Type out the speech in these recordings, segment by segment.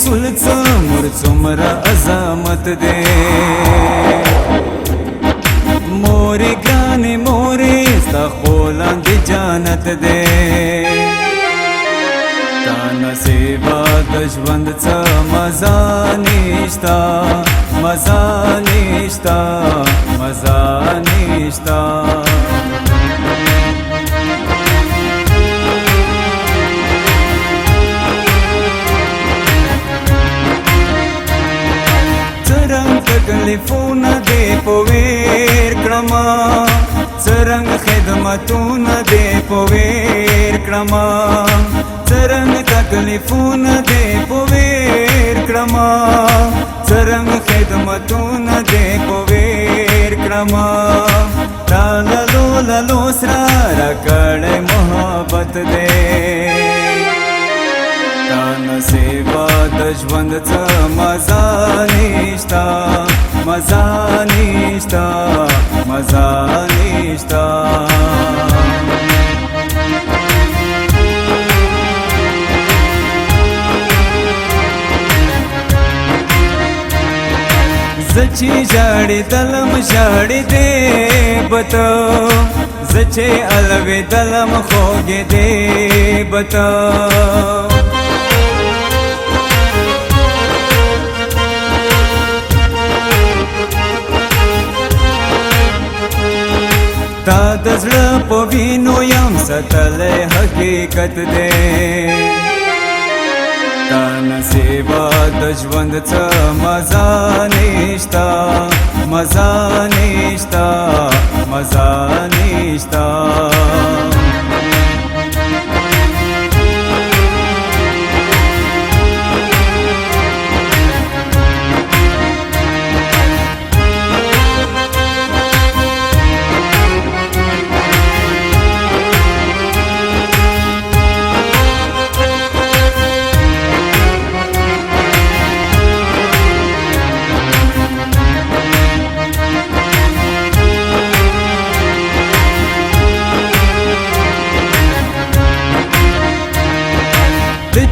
رسول څومر څومره عظمت دی مورې ګرانې مورې ستا خو لاندې جنت دی تا نه سیوا د ژوند څه مزه نشته مزه نشته مزه نشته تکلیفونه دې په ویر کړمه څرنګه خدمتونه دې په ویر کړمه څرنګه تکلیفونه دې په ویر کړمه څرنګه خدمتونه دې په ویر کړمه تا لالو لالو سره راکړی محبت دې تا نه سیوا د ژوند څه مزه نشته مزه نشته مزه نشته زه چې ژاړېدلم ژاړېدې به ته زه چې الوېدلم خوږېدې به ته تا د زړه په وینو یم ساتلی حقیقت دی تا نه سیوا د ژوند څه مزه نشته مزه نشته مزه نشته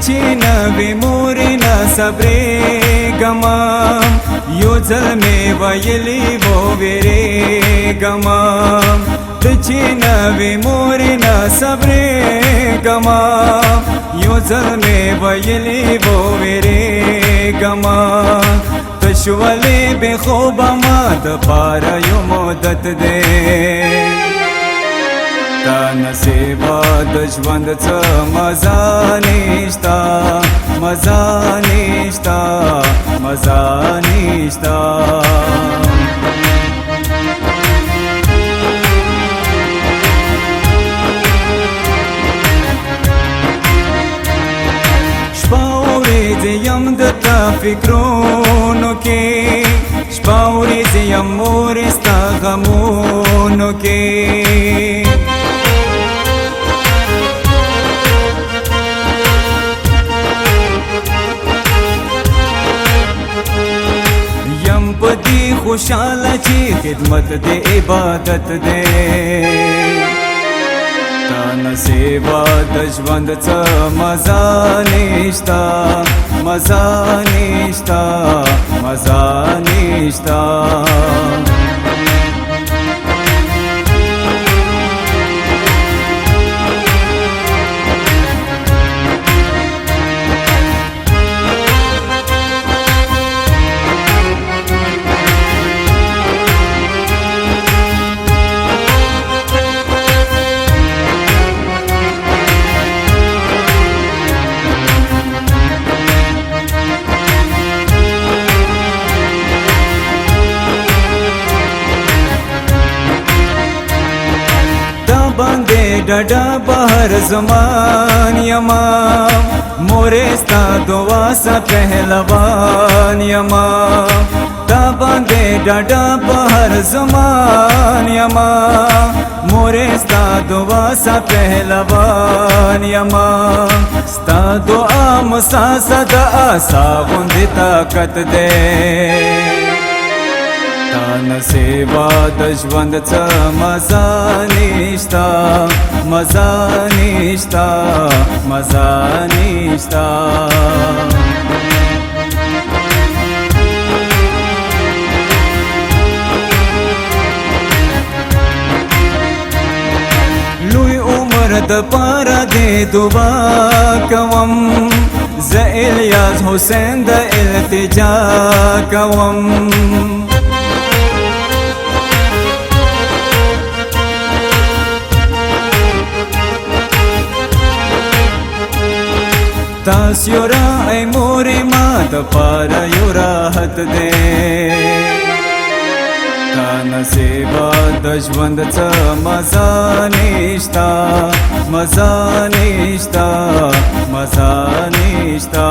چې نوې مورې نه صبرېږمه یو ځل مې ویلي و وېرېږمه ته چې نوې مورې نه صبرېږمه یو ځل مې ویلي و وېرېږمه تش ولې بې خوبه ما دپاره یو مدت دی تا نه سیوا د ژوند څه مزه نشته مزه نشته مزه نشته شپه ورځې یم د تا فکرونو کې شپه ورځې یم مورې ستا غمونو کې پدی خوشاله چې خدمت د عبادت دی تا نه سیوا د ژوند څه مزه نشته مزه نشته مزه نشته ډډه بهر زمان یما مورې ستا دعا سه پهلوان یما تا باندې ډډه بهر زمان یما مورې ستا دعا سه پهلوان یما ستا دعا مساسه د آسا غوندې طاقت دی تا نه سیوا د ژوند څه مزه نشته مزه نشته مزه نشته دې دعا کوم زه الیاس حسین د التجا کوم تاسو یو را ای مورې ما د پاره یو راحت دی تا نصیبه د ژوند څه مزه نشته مزه نشته مزه نشته